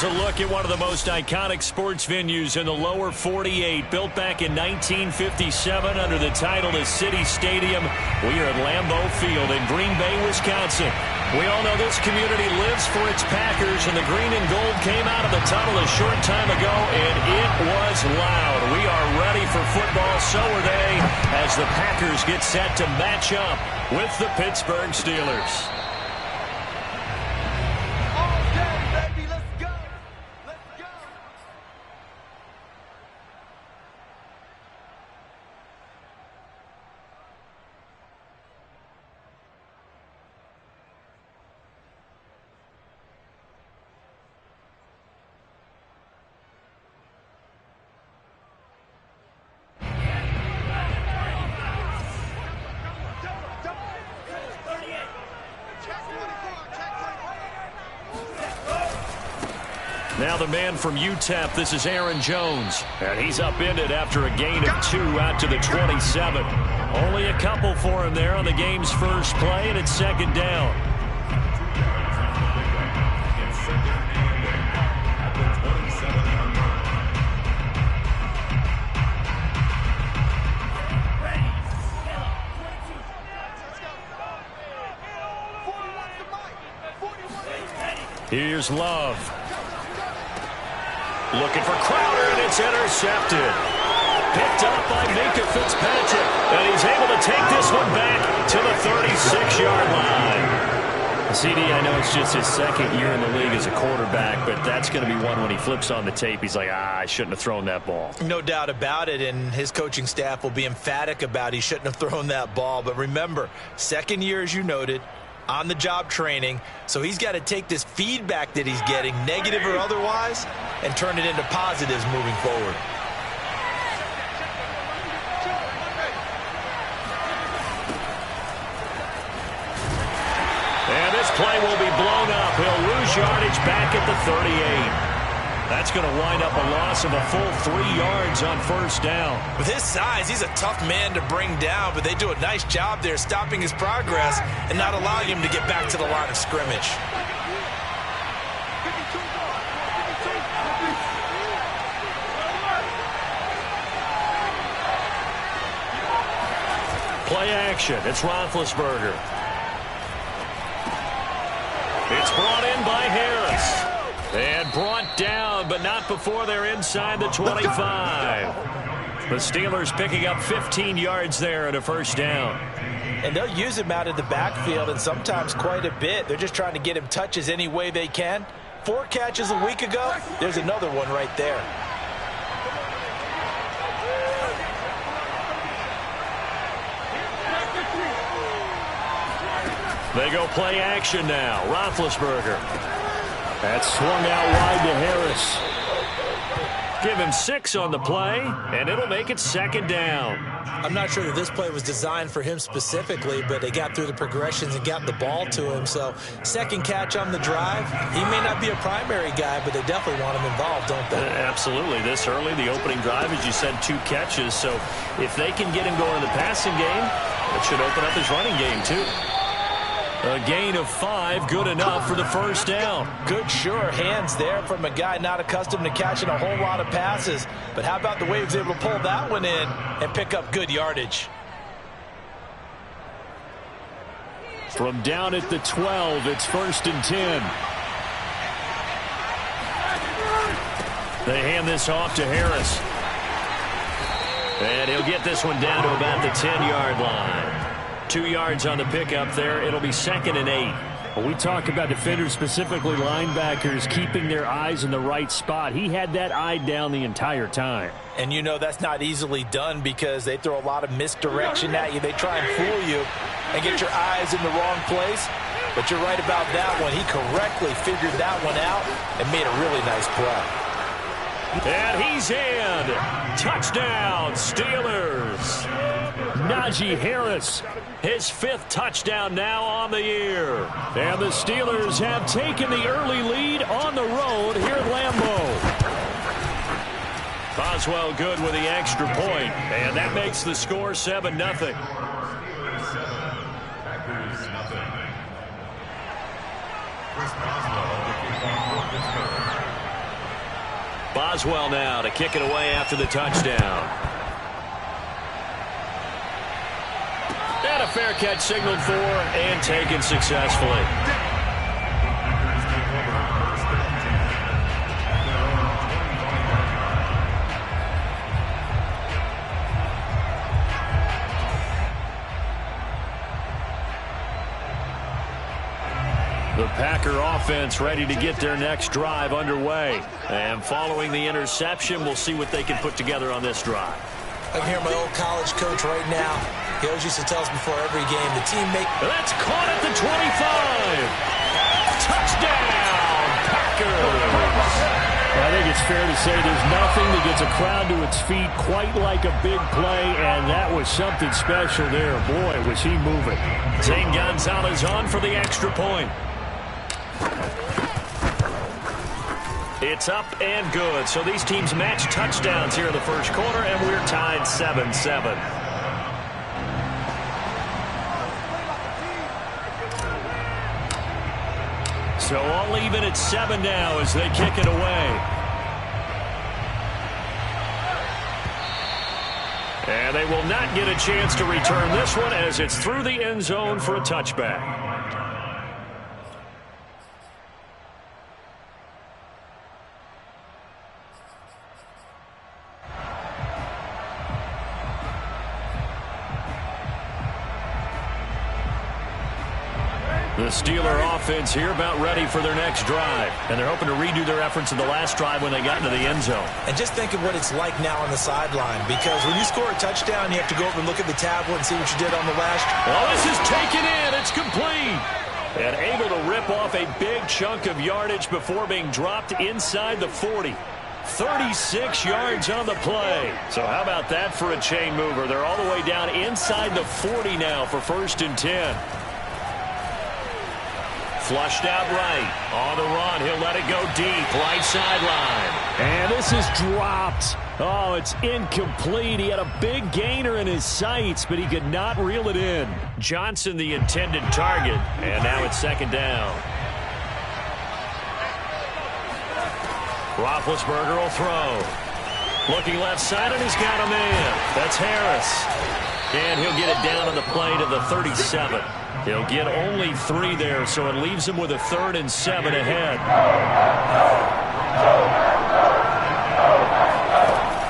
a look at one of the most iconic sports venues in the lower 48, built back in 1957 under the title of City Stadium. We are at Lambeau Field in Green Bay, Wisconsin. We all know this community lives for its Packers, and the green and gold came out of the tunnel a short time ago, and it was loud. We are ready for football, so are they, as the Packers get set to match up with the Pittsburgh Steelers. Now the man from UTEP, this is Aaron Jones. And he's upended after a gain of 2 out to the 27. Only a couple for him there on the game's first play, and it's second down. Here's Love. Looking for Crowder, and it's intercepted. Picked up by Minka Fitzpatrick, and he's able to take this one back to the 36-yard line. CD, I know it's just his second year in the league as a quarterback, but that's going to be one when he flips on the tape, he's like, I shouldn't have thrown that ball. No doubt about it, and his coaching staff will be emphatic about he shouldn't have thrown that ball. But remember, second year, as you noted, on-the-job training, so he's got to take this feedback that he's getting, negative or otherwise, and turn it into positives moving forward. And this play will be blown up. He'll lose yardage back at the 38. That's going to wind up a loss of a full 3 yards on first down. With his size, he's a tough man to bring down, but they do a nice job there stopping his progress and not allowing him to get back to the line of scrimmage. Play action. It's Roethlisberger. It's brought in by Harris. And brought down, but not before they're inside the 25. The Steelers picking up 15 yards there and a first down. And they'll use him out of the backfield, and sometimes quite a bit. They're just trying to get him touches any way they can. 4 catches a week ago. There's another one right there. They go play action now. Roethlisberger. That's swung out wide to Harris. Give him 6 on the play, and it'll make it second down. I'm not sure that this play was designed for him specifically, but they got through the progressions and got the ball to him. So second catch on the drive. He may not be a primary guy, but they definitely want him involved, don't they? Absolutely. This early, the opening drive, as you said, 2 catches. So if they can get him going in the passing game, it should open up his running game too. A gain of 5, good enough for the first down. Good, sure hands there from a guy not accustomed to catching a whole lot of passes. But how about the way he was able to pull that one in and pick up good yardage? From down at the 12, it's 1st and 10. They hand this off to Harris. And he'll get this one down to about the 10-yard line. 2 yards on the pickup there. It'll be 2nd and 8. When we talk about defenders, specifically linebackers, keeping their eyes in the right spot, he had that eye down the entire time. And you know that's not easily done because they throw a lot of misdirection at you. They try and fool you and get your eyes in the wrong place. But you're right about that one. He correctly figured that one out and made a really nice play. And he's in. Touchdown, Steelers. Najee Harris, his 5th touchdown now on the year. And the Steelers have taken the early lead on the road here at Lambeau. Boswell good with the extra point, and that makes the score 7-0. Boswell now to kick it away after the touchdown. And a fair catch signaled for and taken successfully. The Packer offense ready to get their next drive underway. And following the interception, we'll see what they can put together on this drive. I can hear my old college coach right now. He always used to tell us before every game, the team make... That's caught at the 25. Touchdown, Packers. I think it's fair to say there's nothing that gets a crowd to its feet quite like a big play, and that was something special there. Boy, was he moving. Zane Gonzalez on for the extra point. It's up and good. So these teams match touchdowns here in the first quarter, and we're tied 7-7. So all even at 7 now as they kick it away. And they will not get a chance to return this one as it's through the end zone for a touchback. The Steeler offense here about ready for their next drive. And they're hoping to redo their efforts in the last drive when they got into the end zone. And just think of what it's like now on the sideline. Because when you score a touchdown, you have to go over and look at the tablet and see what you did on the last. Oh, this is taken in. It's complete. And able to rip off a big chunk of yardage before being dropped inside the 40. 36 yards on the play. So how about that for a chain mover? They're all the way down inside the 40 now for 1st and 10. Flushed out right. On the run. He'll let it go deep. Right sideline. And this is dropped. Oh, it's incomplete. He had a big gainer in his sights, but he could not reel it in. Johnson, the intended target. And now it's 2nd down. Roethlisberger will throw. Looking left side, and he's got a man. That's Harris. And he'll get it down on the play to the 37. He'll get only 3 there, so it leaves him with a 3rd and 7 ahead.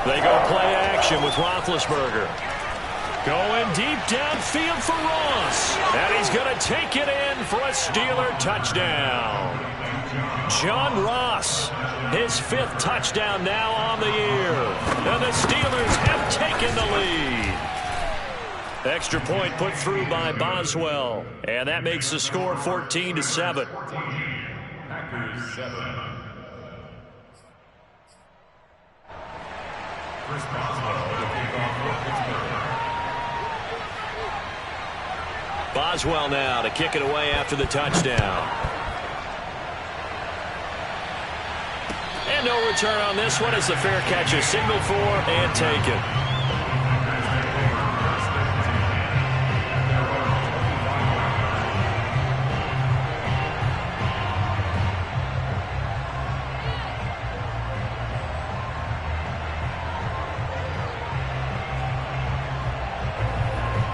They go play action with Roethlisberger. Going deep downfield for Ross. And he's going to take it in for a Steeler touchdown. John Ross, his 5th touchdown now on the year. And the Steelers have taken the lead. Extra point put through by Boswell. And that makes the score 14-7. Packers 7. Chris Boswell to kick off for Pittsburgh. Boswell now to kick it away after the touchdown. And no return on this one as the fair catch is signaled for and taken.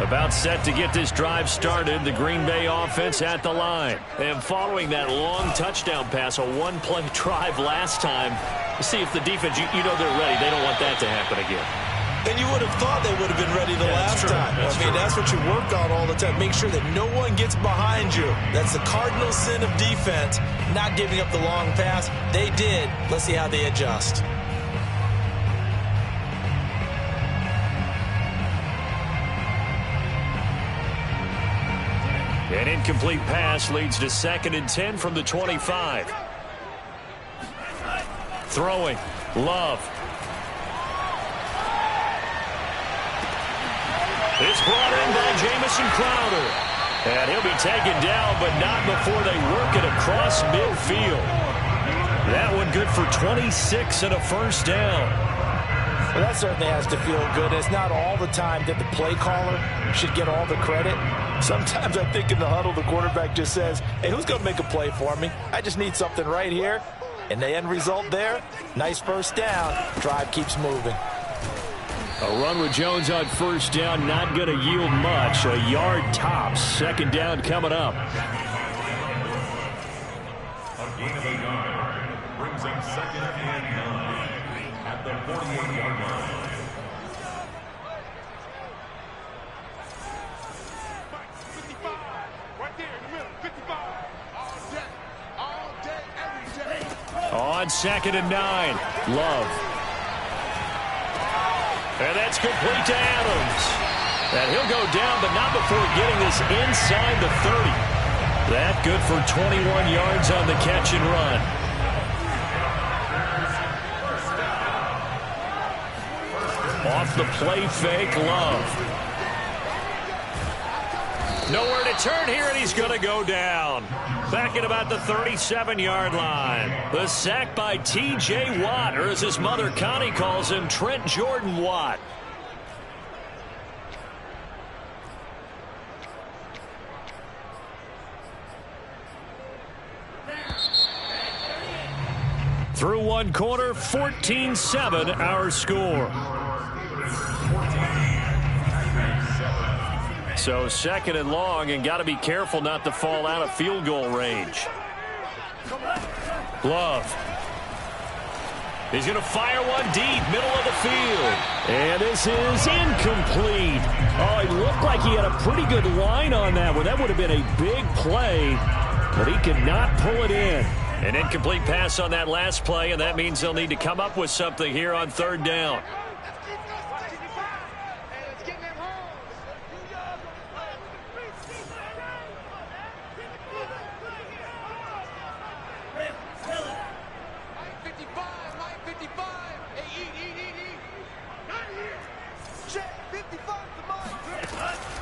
About set to get this drive started. The Green Bay offense at the line. And following that long touchdown pass, a one-play drive last time, see if the defense, you know they're ready. They don't want that to happen again. And you would have thought they would have been ready the last time. That's what you work on all the time. Make sure that no one gets behind you. That's the cardinal sin of defense, not giving up the long pass. They did. Let's see how they adjust. An incomplete pass leads to 2nd and 10 from the 25. Throwing. Love. It's brought in by Jamison Crowder. And he'll be taken down, but not before they work it across midfield. That one good for 26 and a 1st down. Well, that certainly has to feel good. It's not all the time that the play caller should get all the credit. Sometimes I think in the huddle, the quarterback just says, hey, who's going to make a play for me? I just need something right here. And the end result there, nice first down. Drive keeps moving. A run with Jones on first down, not going to yield much. A yard tops. Second down coming up. A gain of 9 brings him second and 9 at the 48-yard line. On second and 9, Love. And that's complete to Adams. And he'll go down, but not before getting this inside the 30. That good for 21 yards on the catch and run. Off the play fake, Love. Nowhere to turn here, and he's going to go down. Back at about the 37-yard line. The sack by T.J. Watt, or as his mother Connie calls him, Trent Jordan Watt. Through one quarter, 14-7 our score. So second and long, and got to be careful not to fall out of field goal range. Love. He's going to fire one deep, middle of the field. And this is incomplete. Oh, it looked like he had a pretty good line on that one. That would have been a big play, but he could not pull it in. An incomplete pass on that last play, and that means they'll need to come up with something here on third down.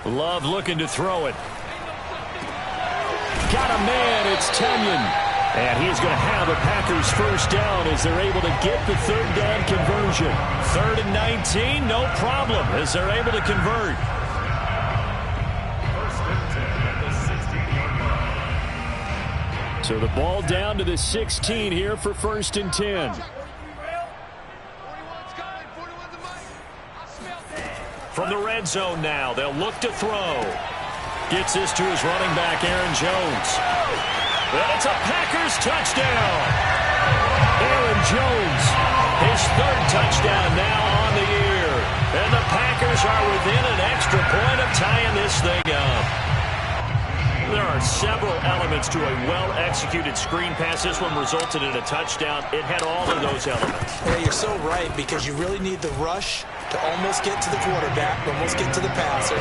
Love looking to throw it. Got a man, it's Kenyon. And he's going to have a Packers first down as they're able to get the third down conversion. 3rd and 19, no problem as they're able to convert. So the ball down to the 16 here for 1st and 10. From the red zone now, they'll look to throw. Gets this to his running back, Aaron Jones. And it's a Packers touchdown. Aaron Jones, his 3rd touchdown now on the year. And the Packers are within an extra point of tying this thing up. There are several elements to a well-executed screen pass. This one resulted in a touchdown. It had all of those elements. Yeah, you're so right, because you really need the rush to almost get to the quarterback, almost get to the passer.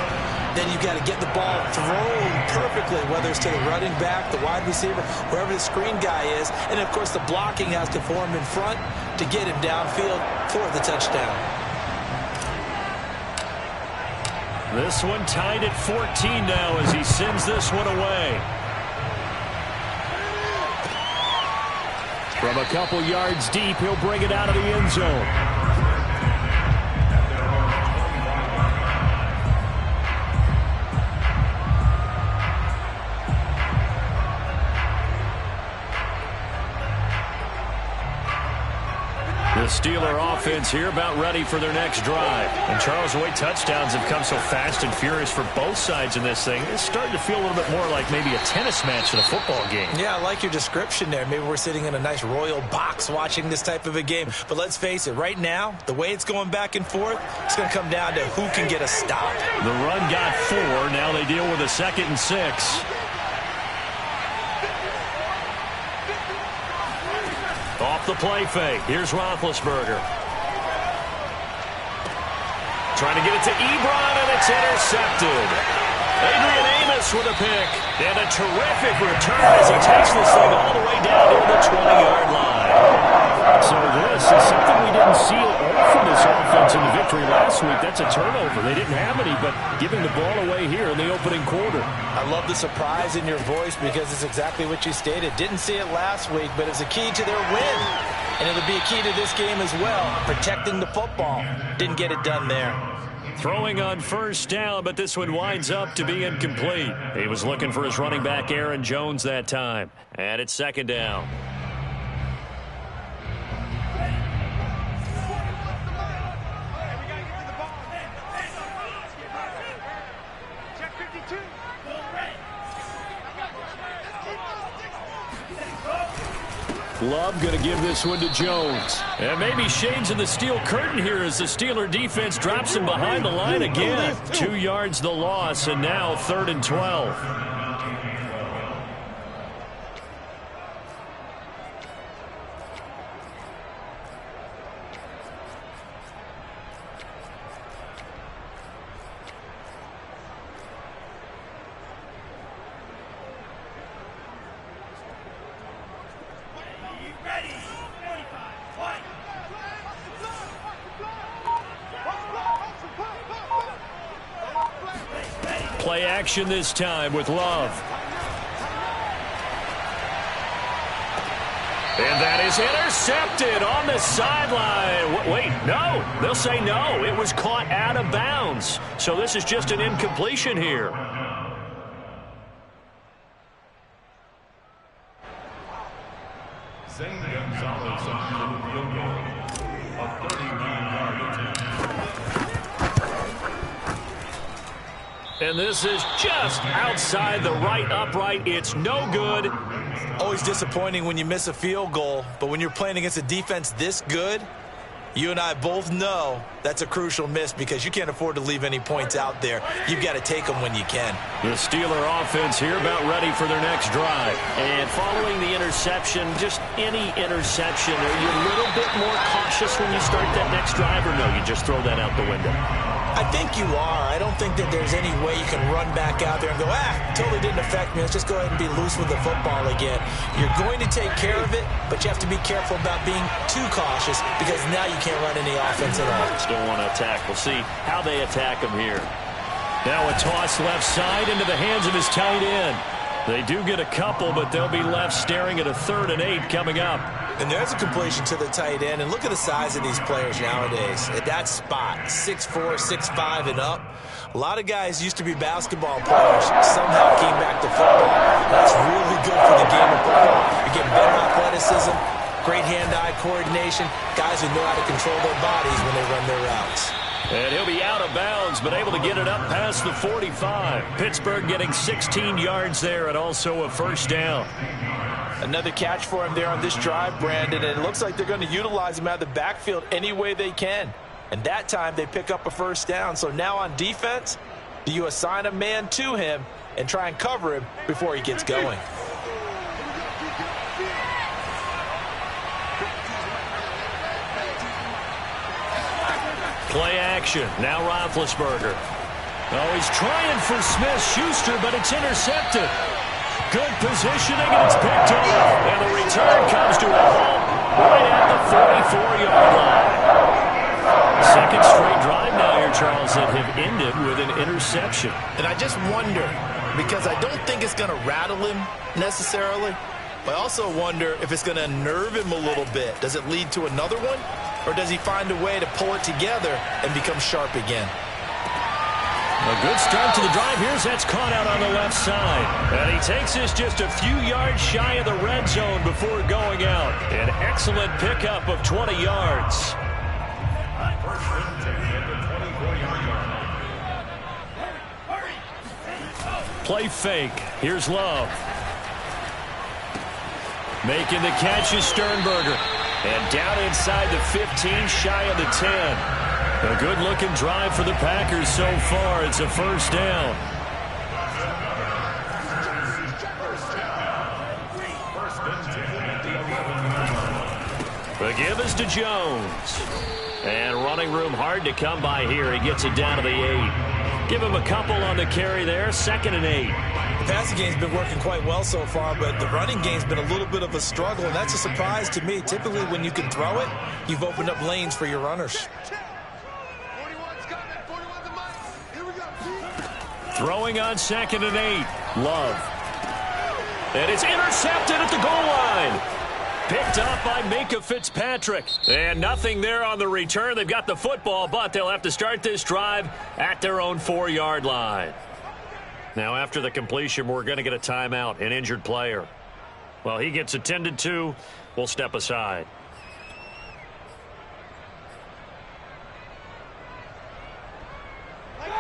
Then you've got to get the ball thrown perfectly, whether it's to the running back, the wide receiver, wherever the screen guy is. And, of course, the blocking has to form in front to get him downfield for the touchdown. This one tied at 14 now as he sends this one away. From a couple yards deep, he'll bring it out of the end zone. The Steeler offense here about ready for their next drive. And Charles, the way touchdowns have come so fast and furious for both sides in this thing, it's starting to feel a little bit more like maybe a tennis match in a football game. Yeah, I like your description there. Maybe we're sitting in a nice royal box watching this type of a game. But let's face it, right now, the way it's going back and forth, it's going to come down to who can get a stop. The run got 4. Now they deal with a 2nd and 6. Off the play fake. Here's Roethlisberger. Trying to get it to Ebron, and it's intercepted. Adrian Amos with a pick. And a terrific return as he takes this thing all the way down to the 20-yard line. So this is something we didn't see all from this offense in the victory last week. That's a turnover. They didn't have any, but giving the ball away here in the opening quarter. I love the surprise in your voice because it's exactly what you stated. Didn't see it last week, but it's a key to their win. And it'll be a key to this game as well, protecting the football. Didn't get it done there. Throwing on first down, but this one winds up to be incomplete. He was looking for his running back, Aaron Jones, that time. And it's 2nd down. Love going to give this one to Jones. And maybe shades in the steel curtain here as the Steeler defense drops him behind the line again. 2 yards the loss, and now 3rd and 12. Play action this time with Love. And that is intercepted on the sideline. Wait, no. They'll say no. It was caught out of bounds. So this is just an incompletion here. Zane Gonzalez on the field goal. A 39-yard attempt. And this is just outside the right upright. It's no good. Always disappointing when you miss a field goal, but when you're playing against a defense this good, you and I both know that's a crucial miss because you can't afford to leave any points out there. You've got to take them when you can. The Steeler offense here about ready for their next drive. And following the interception, just any interception, are you a little bit more cautious when you start that next drive, or no, you just throw that out the window? I think you are. I don't think that there's any way you can run back out there and go, totally didn't affect me. Let's just go ahead and be loose with the football again. You're going to take care of it, but you have to be careful about being too cautious because now you can't run any offense at all. Still want to attack. We'll see how they attack him here. Now a toss left side into the hands of his tight end. They do get a couple, but they'll be left staring at a 3rd and 8 coming up. And there's a completion to the tight end. And look at the size of these players nowadays. At that spot, 6'4", 6'5", and up. A lot of guys used to be basketball players. Somehow came back to football. That's really good for the game of football. You're getting better athleticism, great hand-eye coordination. Guys who know how to control their bodies when they run their routes. And he'll be out of bounds, but able to get it up past the 45. Pittsburgh getting 16 yards there and also a 1st down. Another catch for him there on this drive, Brandon, and it looks like they're going to utilize him out of the backfield any way they can. And that time they pick up a 1st down. So now on defense, do you assign a man to him and try and cover him before he gets going? Play action. Now Roethlisberger. Oh, he's trying for Smith-Schuster, but it's intercepted. Good positioning, and it's picked off. And the return comes to a halt right at the 44-yard line. Second straight drive now here, Charles, that have ended with an interception. And I just wonder, because I don't think it's going to rattle him necessarily, but I also wonder if it's going to unnerve him a little bit. Does it lead to another one? Or does he find a way to pull it together and become sharp again? A good start to the drive. Here's that's caught out on the left side. And he takes this just a few yards shy of the red zone before going out. An excellent pickup of 20 yards. Play fake. Here's Love. Making the catch is Sternberger. And down inside the 15, shy of the 10. A good-looking drive for the Packers so far. It's a 1st down. The give is to Jones. And running room hard to come by here. He gets it down to the 8. Give him a couple on the carry there. 2nd and 8. The passing game's been working quite well so far, but the running game's been a little bit of a struggle, and that's a surprise to me. Typically, when you can throw it, you've opened up lanes for your runners. Throwing on 2nd and 8. Love. And it's intercepted at the goal line. Picked up by Minkah Fitzpatrick. And nothing there on the return. They've got the football, but they'll have to start this drive at their own 4-yard line. Now, after the completion, we're going to get a timeout, an injured player. Well, he gets attended to. We'll step aside.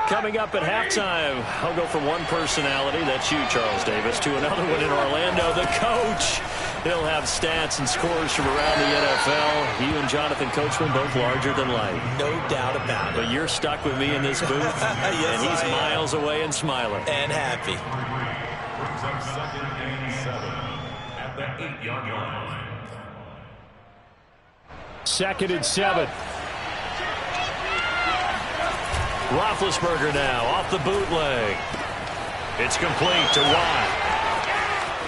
Coming up at halftime, I'll go from one personality, that's you, Charles Davis, to another one in Orlando, the coach. He'll have stats and scores from around the NFL. You and Jonathan Coachman both larger than life. No doubt about it. But you're stuck with me in this booth, yes, and he's miles away and smiling. And happy. Brings up 2nd and 7 at the 8-yard line. 2nd and 7. Roethlisberger now off the bootleg. It's complete to Watt.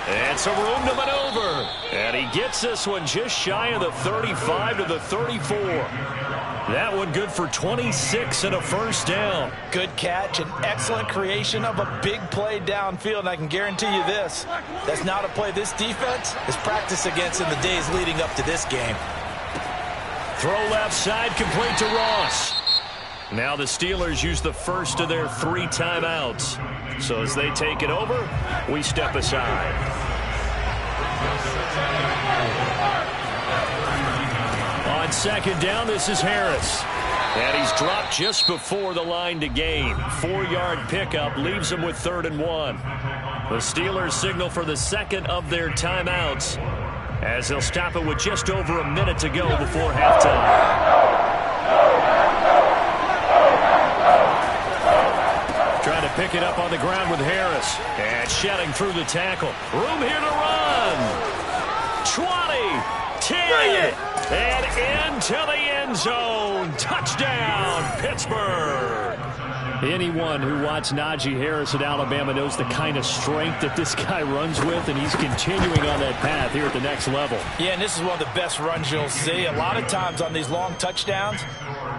And some room to maneuver. And he gets this one just shy of the 35 to the 34. That one good for 26 and a first down. Good catch, an excellent creation of a big play downfield. And I can guarantee you this, that's not a play this defense is practiced against in the days leading up to this game. Throw left side, complete to Ross. Now the Steelers use the first of their 3 timeouts. So as they take it over, we step aside. On 2nd down, this is Harris. And he's dropped just before the line to gain. 4-yard pickup leaves him with 3rd and 1. The Steelers signal for the 2nd of their timeouts, as they'll stop it with just over a minute to go before halftime. Trying to pick it up on the ground with Harris. And shedding through the tackle. Room here to run. 20, 10, and into the end zone. Touchdown, Pittsburgh. Anyone who watched Najee Harris at Alabama knows the kind of strength that this guy runs with, and he's continuing on that path here at the next level. Yeah, and this is one of the best runs you'll see. A lot of times on these long touchdowns,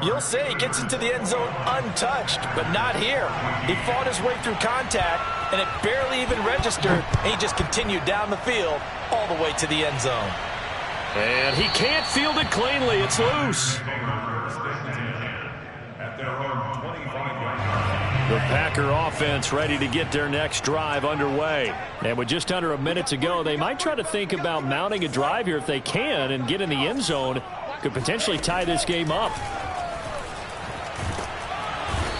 you'll say he gets into the end zone untouched, but not here. He fought his way through contact, and it barely even registered, and he just continued down the field all the way to the end zone. And he can't field it cleanly. It's loose. At their own 25-yard line. The Packer offense ready to get their next drive underway. And with just under a minute to go, they might try to think about mounting a drive here if they can and get in the end zone. Could potentially tie this game up.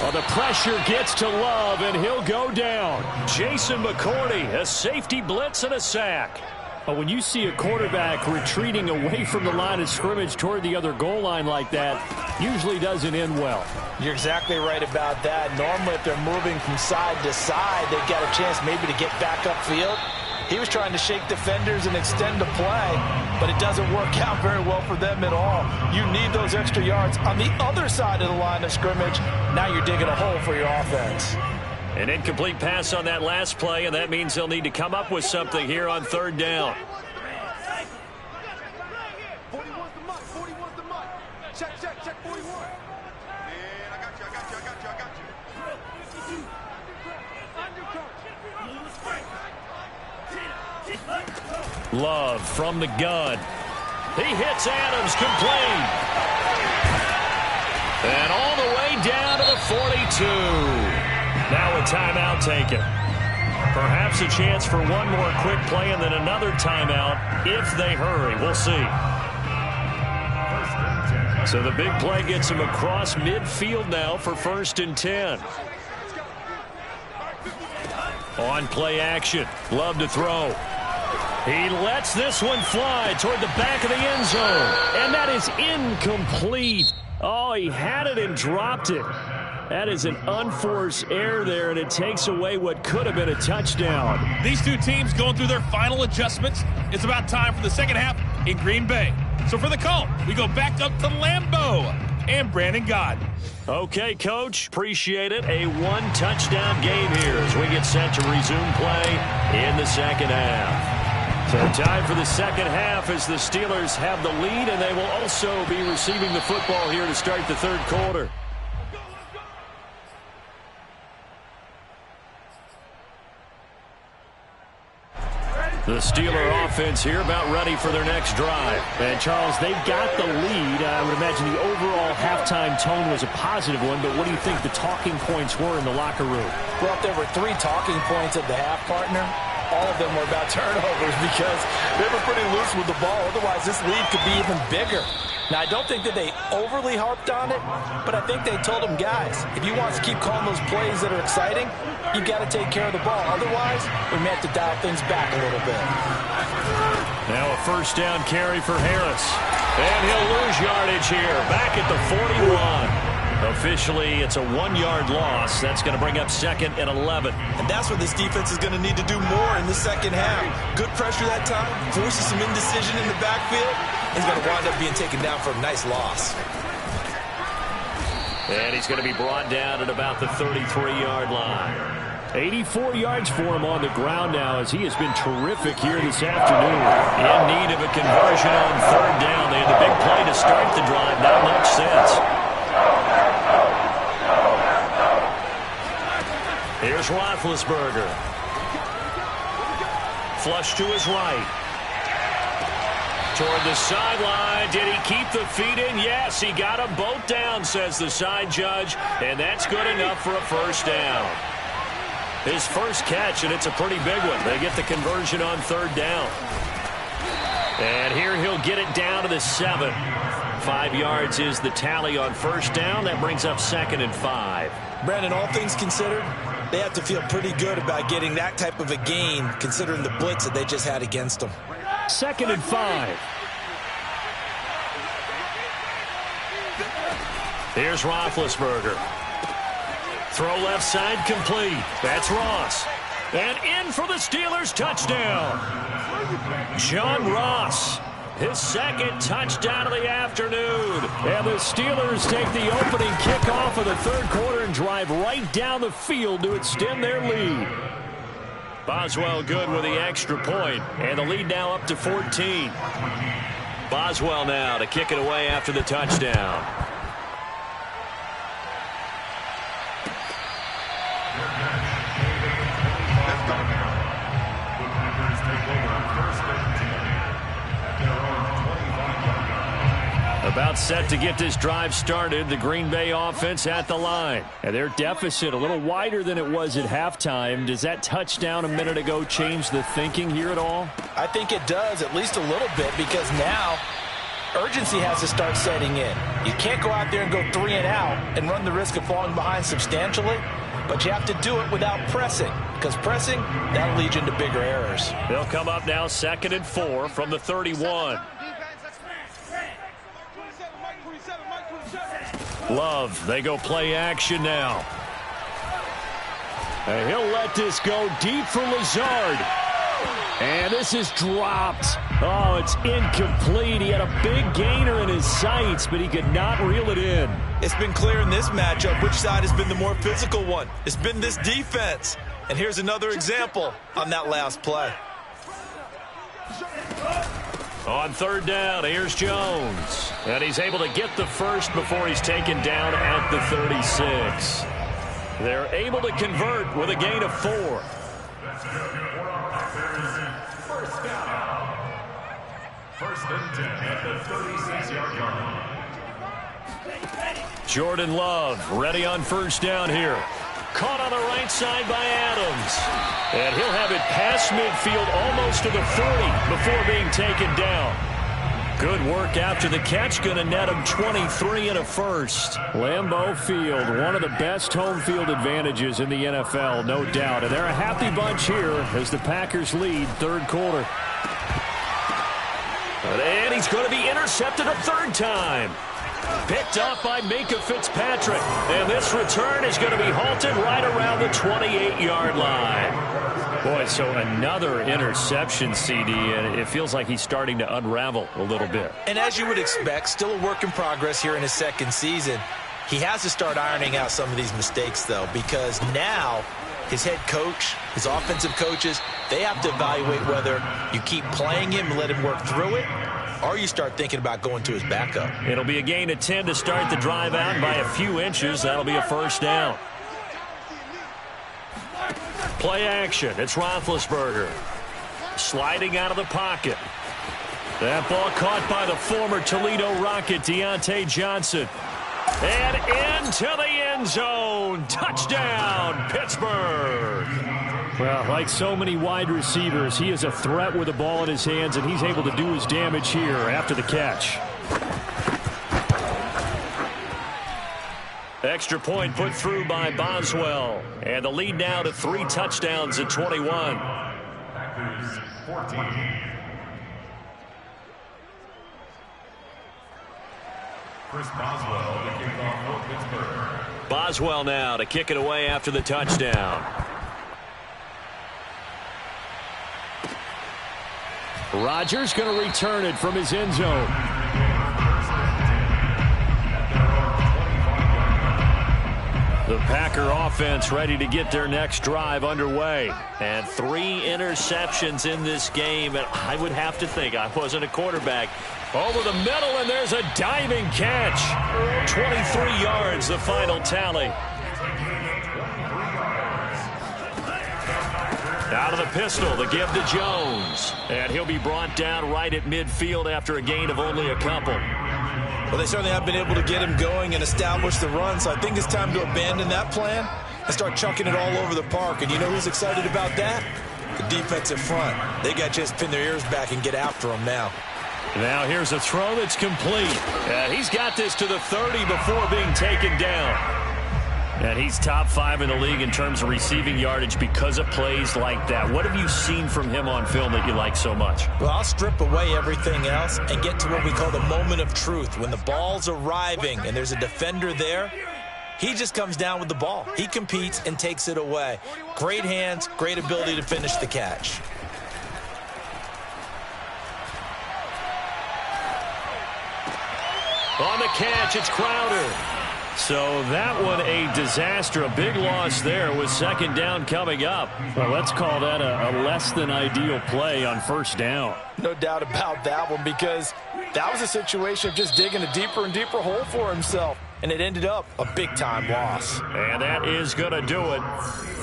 Oh, the pressure gets to Love, and he'll go down. Jason McCourty, a safety blitz and a sack. But when you see a quarterback retreating away from the line of scrimmage toward the other goal line like that, usually doesn't end well. You're exactly right about that. Normally, if they're moving from side to side, they've got a chance maybe to get back upfield. He was trying to shake defenders and extend the play, but it doesn't work out very well for them at all. You need those extra yards on the other side of the line of scrimmage. Now you're digging a hole for your offense. An incomplete pass on that last play, and that means they'll need to come up with something here on 3rd down. Love from the gun. He hits Adams, complete. And all the way down to the 42. Now a timeout taken. Perhaps a chance for one more quick play and then another timeout if they hurry. We'll see. So the big play gets him across midfield now for 1st and 10. On play action. Love to throw. He lets this one fly toward the back of the end zone. And that is incomplete. Oh, he had it and dropped it. That is an unforced error there, and it takes away what could have been a touchdown. These two teams going through their final adjustments. It's about time for the second half in Green Bay. So for the call, we go back up to Lambeau and Brandon Gott. Okay, Coach. Appreciate it. A one-touchdown game here as we get set to resume play in the second half. So time for the second half as the Steelers have the lead, and they will also be receiving the football here to start the 3rd quarter. The Steeler offense here about ready for their next drive. And, Charles, they've got the lead. I would imagine the overall halftime tone was a positive one, but what do you think the talking points were in the locker room? Well, if there were 3 talking points at the half, partner, all of them were about turnovers because they were pretty loose with the ball. Otherwise, this lead could be even bigger. Now, I don't think that they overly harped on it, but I think they told him, guys, if you want to keep calling those plays that are exciting, you've got to take care of the ball. Otherwise, we may have to dial things back a little bit. Now a first down carry for Harris. And he'll lose yardage here, back at the 41. Officially, it's a 1-yard loss. That's going to bring up 2nd and 11. And that's what this defense is going to need to do more in the second half. Good pressure that time, forces some indecision in the backfield. He's going to wind up being taken down for a nice loss. And he's going to be brought down at about the 33-yard line. 84 yards for him on the ground now, as he has been terrific here this afternoon. In need of a conversion on 3rd down. They had the big play to start the drive. Not much sense. Here's Roethlisberger. Flush to his right. Toward the sideline. Did he keep the feet in? Yes, he got them both down, says the side judge. And that's good enough for a first down. His first catch, and it's a pretty big one. They get the conversion on 3rd down. And here he'll get it down to the 7. 5 yards is the tally on first down. That brings up 2nd and 5. Brandon, all things considered, they have to feel pretty good about getting that type of a gain, considering the blitz that they just had against them. 2nd and 5. Here's Roethlisberger. Throw left side complete. That's Ross. And in for the Steelers touchdown. John Ross. His 2nd touchdown of the afternoon. And the Steelers take the opening kickoff of the 3rd quarter and drive right down the field to extend their lead. Boswell good with the extra point. And the lead now up to 14. Boswell now to kick it away after the touchdown. About set to get this drive started. The Green Bay offense at the line. And their deficit a little wider than it was at halftime. Does that touchdown a minute ago change the thinking here at all? I think it does, at least a little bit, because now urgency has to start setting in. You can't go out there and go 3 and out and run the risk of falling behind substantially, but you have to do it without pressing, because pressing, that'll lead you into bigger errors. They'll come up now 2nd and 4 from the 31. Love, they go play action now. And he'll let this go deep for Lazard. And this is dropped. Oh, it's incomplete. He had a big gainer in his sights, but he could not reel it in. It's been clear in this matchup which side has been the more physical one. It's been this defense. And here's another example on that last play. On 3rd down, here's Jones. And he's able to get the first before he's taken down at the 36. They're able to convert with a gain of 4. First and 10 at the 36-yard line. Jordan Love ready on first down here. Caught on the right side by Adams. And he'll have it past midfield almost to the 40 before being taken down. Good work after the catch. Going to net him 23 and a first. Lambeau Field, one of the best home field advantages in the NFL, no doubt. And they're a happy bunch here as the Packers lead 3rd quarter. And he's going to be intercepted a 3rd time. Picked up by Minkah Fitzpatrick. And this return is going to be halted right around the 28-yard line. Boy, so another interception, CD, and it feels like he's starting to unravel a little bit. And as you would expect, still a work in progress here in his 2nd season. He has to start ironing out some of these mistakes, though, because now his head coach, his offensive coaches, they have to evaluate whether you keep playing him and let him work through it, or you start thinking about going to his backup. It'll be a gain of 10 to start the drive out by a few inches. That'll be a first down. Play action. It's Roethlisberger. Sliding out of the pocket. That ball caught by the former Toledo Rocket, Deontay Johnson. And into the end zone. Touchdown, Pittsburgh. Well, like so many wide receivers, he is a threat with the ball in his hands, and he's able to do his damage here after the catch. Extra point put through by Boswell. And the lead now to 3 touchdowns at 21. Packers 14. Chris Boswell to kick off for Pittsburgh. Boswell now to kick it away after the touchdown. Rodgers going to return it from his end zone. The Packer offense ready to get their next drive underway. And 3 interceptions in this game. And I would have to think, I wasn't a quarterback. Over the middle, and there's a diving catch. 23 yards, the final tally. Out of the pistol, the give to Jones. And he'll be brought down right at midfield after a gain of only a couple. Well, they certainly have been able to get him going and establish the run, so I think it's time to abandon that plan and start chucking it all over the park. And you know who's excited about that? The defensive front. They got to just pin their ears back and get after him now. Now here's a throw that's complete. He's got this to the 30 before being taken down. And he's top 5 in the league in terms of receiving yardage because of plays like that. What have you seen from him on film that you like so much? Well, I'll strip away everything else and get to what we call the moment of truth. When the ball's arriving and there's a defender there, he just comes down with the ball. He competes and takes it away. Great hands, great ability to finish the catch. On the catch, it's Crowder. So that one a disaster, a big loss there with second down coming up. Well, let's call that a less than ideal play on first down. No doubt about that one, because that was a situation of just digging a deeper and deeper hole for himself. And it ended up a big-time loss. And that is going to do it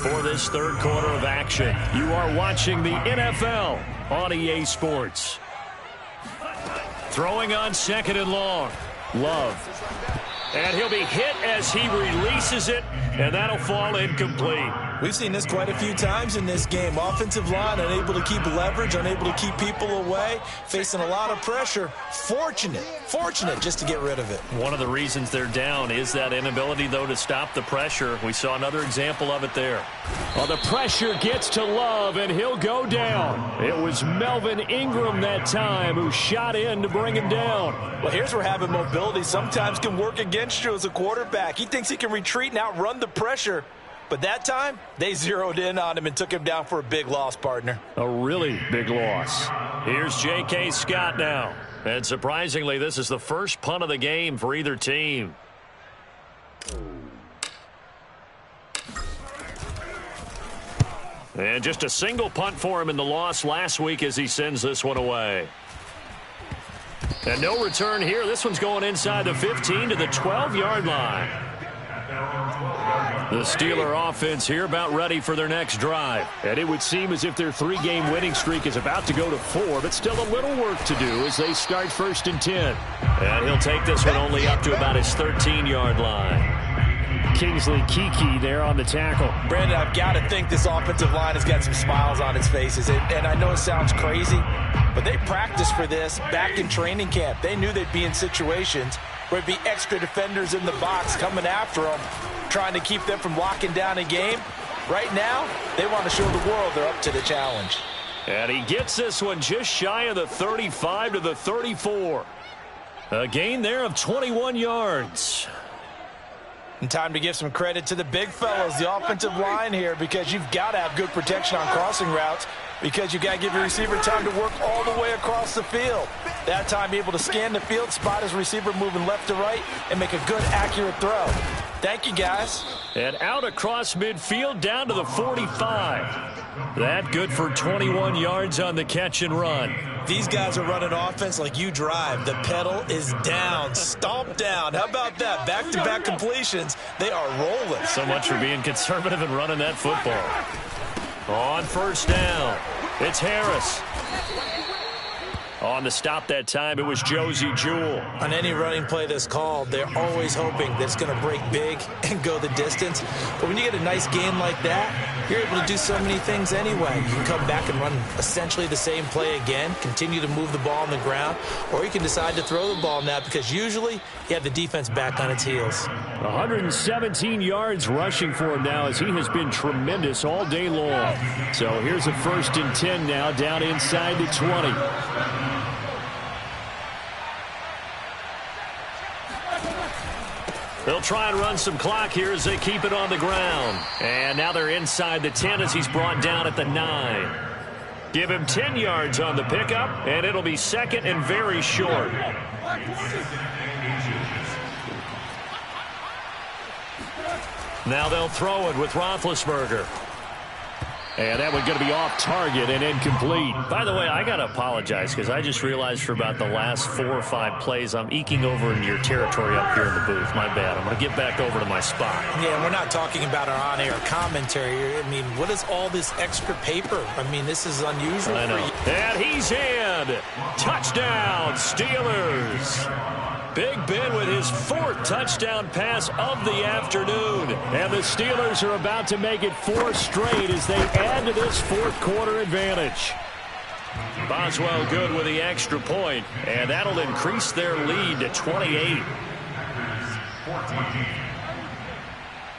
for this third quarter of action. You are watching the NFL on EA Sports. Throwing on second and long. Love. And he'll be hit as he releases it, and that'll fall incomplete. We've seen this quite a few times in this game. Offensive line unable to keep leverage, unable to keep people away, facing a lot of pressure. Fortunate just to get rid of it. One of the reasons they're down is that inability, though, to stop the pressure. We saw another example of it there. Well, the pressure gets to Love, and he'll go down. It was Melvin Ingram that time who shot in to bring him down. Well, here's where having mobility sometimes can work against you as a quarterback. He thinks he can retreat and outrun the pressure. But that time, they zeroed in on him and took him down for a big loss, partner. A really big loss. Here's J.K. Scott now. And surprisingly, this is the first punt of the game for either team. And just a single punt for him in the loss last week as he sends this one away. And no return here. This one's going inside the 15 to the 12-yard line. The Steeler offense here about ready for their next drive. And it would seem as if their 3-game winning streak is about to go to 4, but still a little work to do as they start 1st and 10. And he'll take this one only up to about his 13-yard line. Kingsley Keke there on the tackle. Brandon, I've got to think this offensive line has got some smiles on its faces. And I know it sounds crazy, but they practiced for this back in training camp. They knew they'd be in situations where it'd be extra defenders in the box coming after them, trying to keep them from locking down a game. Right now, they want to show the world they're up to the challenge. And he gets this one just shy of the 35 to the 34. A gain there of 21 yards. And time to give some credit to the big fellows, the offensive line here, because you've got to have good protection on crossing routes, because you've got to give your receiver time to work all the way across the field. That time, be able to scan the field, spot his receiver moving left to right, and make a good, accurate throw. Thank you, guys. And out across midfield, down to the 45. That good for 21 yards on the catch and run. These guys are running offense like you drive. The pedal is down, stomped down. How about that? Back-to-back completions. They are rolling. So much for being conservative and running that football. On first down, it's Harris. On the stop that time, it was Josie Jewell. On any running play that's called, they're always hoping that it's going to break big and go the distance. But when you get a nice gain like that, you're able to do so many things anyway. You can come back and run essentially the same play again, continue to move the ball on the ground, or you can decide to throw the ball now because usually you have the defense back on its heels. 117 yards rushing for him now as he has been tremendous all day long. So here's a 1st and 10 now down inside the 20. They'll try and run some clock here as they keep it on the ground. And now they're inside the 10 as he's brought down at the 9. Give him 10 yards on the pickup, and it'll be 2nd and very short. Now they'll throw it with Roethlisberger. And that one's going to be off target and incomplete. By the way, I got to apologize because I just realized for about the last 4 or 5 plays, I'm eking over into your territory up here in the booth. My bad. I'm going to get back over to my spot. Yeah, we're not talking about our on-air commentary. I mean, what is all this extra paper? I mean, this is unusual I know. for you. And he's in. Touchdown, Steelers. Big Ben with his 4th touchdown pass of the afternoon. And the Steelers are about to make it 4 straight as they add to this 4th quarter advantage. Boswell good with the extra point, and that'll increase their lead to 28.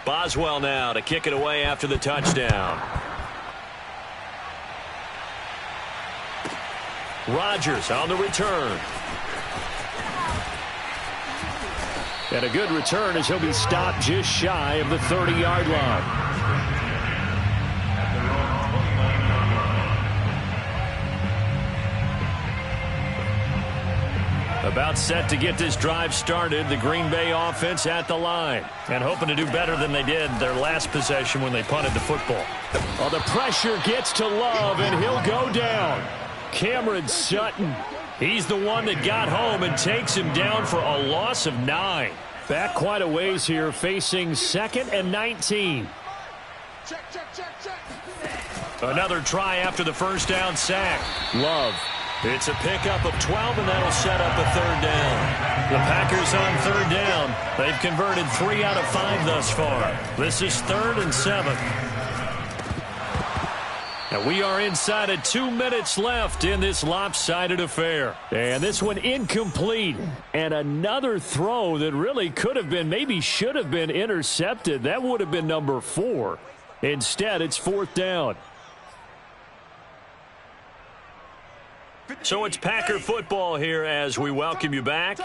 Boswell now to kick it away after the touchdown. Rodgers on the return. And a good return as he'll be stopped just shy of the 30-yard line. About set to get this drive started, the Green Bay offense at the line. And hoping to do better than they did their last possession when they punted the football. Oh, the pressure gets to Love, and he'll go down. Cameron Sutton. He's the one that got home and takes him down for a loss of 9. Back quite a ways here, facing 2nd and 19. Another try after the first down sack. Love. It's a pickup of 12, and that'll set up a 3rd down. The Packers on 3rd down. They've converted 3 out of 5 thus far. This is 3rd and 7. And we are inside of 2 minutes left in this lopsided affair. And this one incomplete. And another throw that really could have been, maybe should have been intercepted. That would have been number 4. Instead, it's 4th down. So it's Packer football here as we welcome you back.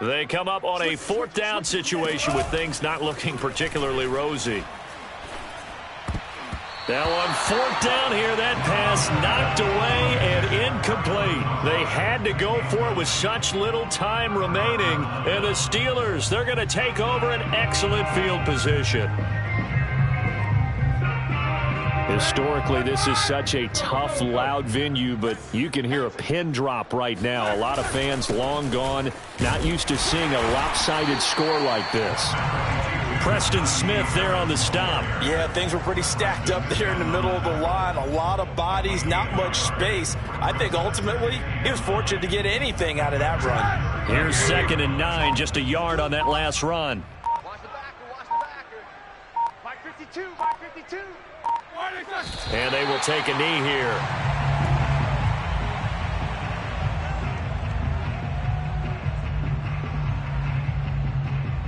They come up on a 4th down situation with things not looking particularly rosy. Now on 4th down here, that pass knocked away and incomplete. They had to go for it with such little time remaining. And the Steelers, they're going to take over an excellent field position. Historically, this is such a tough, loud venue, but you can hear a pin drop right now. A lot of fans long gone, not used to seeing a lopsided score like this. Preston Smith there on the stop. Yeah, things were pretty stacked up there in the middle of the line. A lot of bodies, not much space. I think ultimately he was fortunate to get anything out of that run. Here's 2nd and 9, just a yard on that last run. Watch the backer. Mike 52. And they will take a knee here.